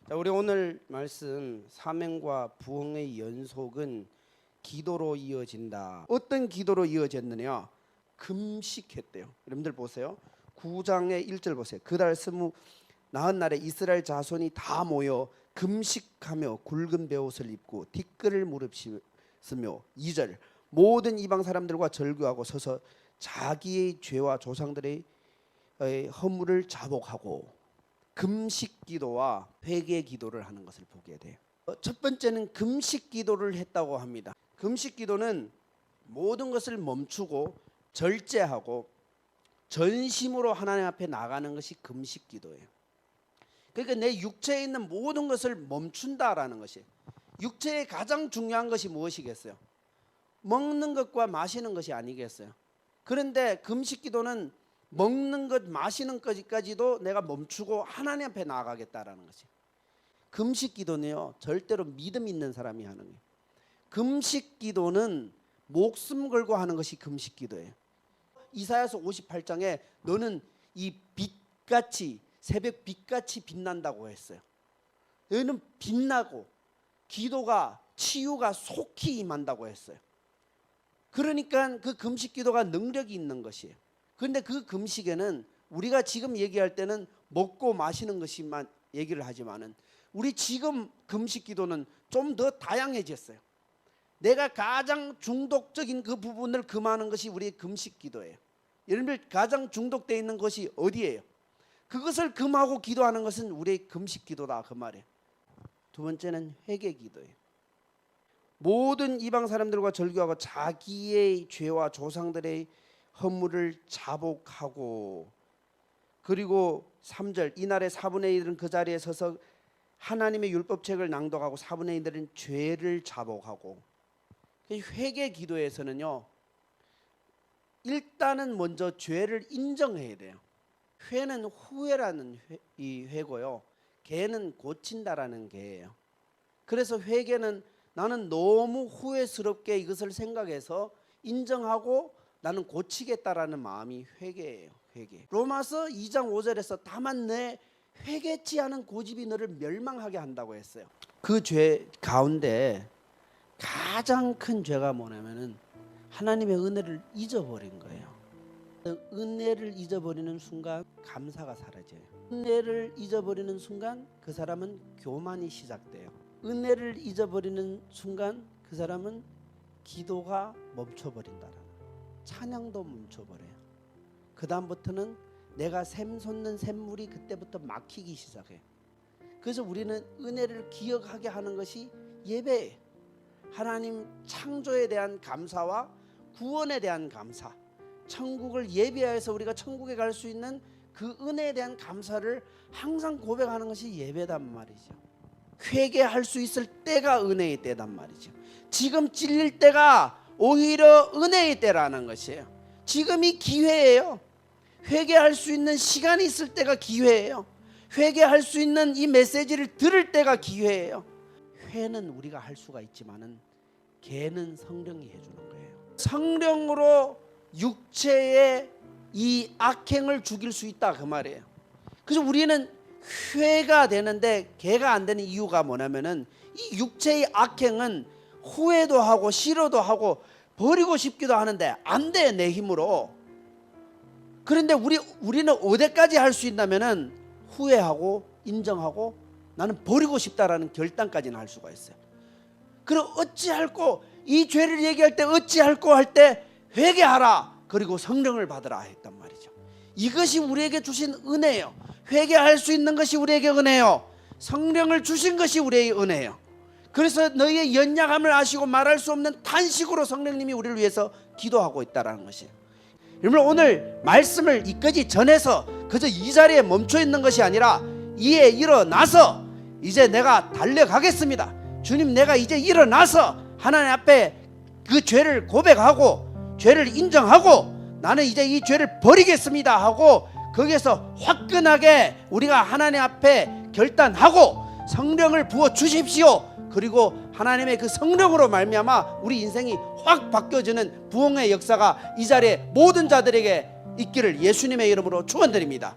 자, 우리 오늘 말씀 사명과 부흥의 연속은 기도로 이어진다. 어떤 기도로 이어졌느냐? 금식했대요. 여러분들 보세요. 9장의 1절 보세요. 그달 20날에 이스라엘 자손이 다 모여 금식하며 굵은 베옷을 입고 티끌을 무릅쓰며 2절 모든 이방 사람들과 절규하고 서서 자기의 죄와 조상들의 허물을 자복하고 금식 기도와 회개 기도를 하는 것을 보게 돼요. 첫 번째는 금식 기도를 했다고 합니다. 금식 기도는 모든 것을 멈추고 절제하고 전심으로 하나님 앞에 나가는 것이 금식 기도예요. 그러니까 내 육체에 있는 모든 것을 멈춘다라는 것이, 육체의 가장 중요한 것이 무엇이겠어요? 먹는 것과 마시는 것이 아니겠어요? 그런데 금식 기도는 먹는 것, 마시는 것까지도 내가 멈추고 하나님 앞에 나아가겠다라는 것이. 금식 기도는요, 절대로 믿음 있는 사람이 하는 거예요. 금식 기도는 목숨 걸고 하는 것이 금식 기도예요. 이사야서 58장에 너는 이 빛같이, 새벽 빛같이 빛난다고 했어요. 너는 빛나고 기도가, 치유가 속히 임한다고 했어요. 그러니까 그 금식 기도가 능력이 있는 것이에요. 그런데 그 금식에는 우리가 지금 얘기할 때는 먹고 마시는 것만 얘기를 하지만은 우리 지금 금식 기도는 좀 더 다양해졌어요. 내가 가장 중독적인 그 부분을 금하는 것이 우리의 금식 기도예요. 여러분들 가장 중독되어 있는 것이 어디예요? 그것을 금하고 기도하는 것은 우리의 금식 기도다, 그 말이에요. 두 번째는 회개 기도예요. 모든 이방 사람들과 절규하고 자기의 죄와 조상들의 허물을 자복하고, 그리고 3절 이날에 4분의 1은 그 자리에 서서 하나님의 율법책을 낭독하고 4분의 1은 죄를 자복하고. 회개 기도에서는요, 일단은 먼저 죄를 인정해야 돼요. 회는 후회라는 이 회고요, 개는 고친다라는 개예요. 그래서 회개는 나는 너무 후회스럽게 이것을 생각해서 인정하고 나는 고치겠다라는 마음이 회개예요. 회개. 로마서 2장 5절에서 다만 내 회개치 않은 고집이 너를 멸망하게 한다고 했어요. 그 죄 가운데 가장 큰 죄가 뭐냐면은 하나님의 은혜를 잊어버린 거예요. 은혜를 잊어버리는 순간 감사가 사라져요. 은혜를 잊어버리는 순간 그 사람은 교만이 시작돼요. 은혜를 잊어버리는 순간 그 사람은 기도가 멈춰버린다라는, 찬양도 멈춰버려요. 그 다음부터는 내가 샘솟는 샘물이 그때부터 막히기 시작해요. 그래서 우리는 은혜를 기억하게 하는 것이 예배예요. 하나님 창조에 대한 감사와 구원에 대한 감사, 천국을 예비하여서 우리가 천국에 갈 수 있는 그 은혜에 대한 감사를 항상 고백하는 것이 예배단 말이죠. 회개할 수 있을 때가 은혜의 때단 말이죠. 지금 찔릴 때가 오히려 은혜의 때라는 것이에요. 지금이 기회예요. 회개할 수 있는 시간이 있을 때가 기회예요. 회개할 수 있는 이 메시지를 들을 때가 기회예요. 회는 우리가 할 수가 있지만은 개는 성령이 해주는 거예요. 성령으로 육체의 이 악행을 죽일 수 있다, 그 말이에요. 그래서 우리는 회가 되는데 개가 안 되는 이유가 뭐냐면은 이 육체의 악행은 후회도 하고 싫어도 하고 버리고 싶기도 하는데 안 돼, 내 힘으로. 그런데 우리는 어디까지 할 수 있냐면은 후회하고 인정하고 나는 버리고 싶다라는 결단까지는 할 수가 있어요. 그럼 어찌할꼬, 이 죄를 얘기할 때 어찌할꼬 할 때 회개하라, 그리고 성령을 받으라 했단 말이죠. 이것이 우리에게 주신 은혜예요. 회개할 수 있는 것이 우리에게 은혜요, 성령을 주신 것이 우리의 은혜예요. 그래서 너희의 연약함을 아시고 말할 수 없는 탄식으로 성령님이 우리를 위해서 기도하고 있다는 것이에요. 여러분, 오늘 말씀을 이까지 전해서 그저 이 자리에 멈춰 있는 것이 아니라 이에 일어나서 이제 내가 달려가겠습니다. 주님, 내가 이제 일어나서 하나님 앞에 그 죄를 고백하고 죄를 인정하고 나는 이제 이 죄를 버리겠습니다 하고 거기에서 화끈하게 우리가 하나님 앞에 결단하고 성령을 부어 주십시오. 그리고 하나님의 그 성령으로 말미암아 우리 인생이 확 바뀌어지는 부흥의 역사가 이 자리에 모든 자들에게 있기를 예수님의 이름으로 축원드립니다.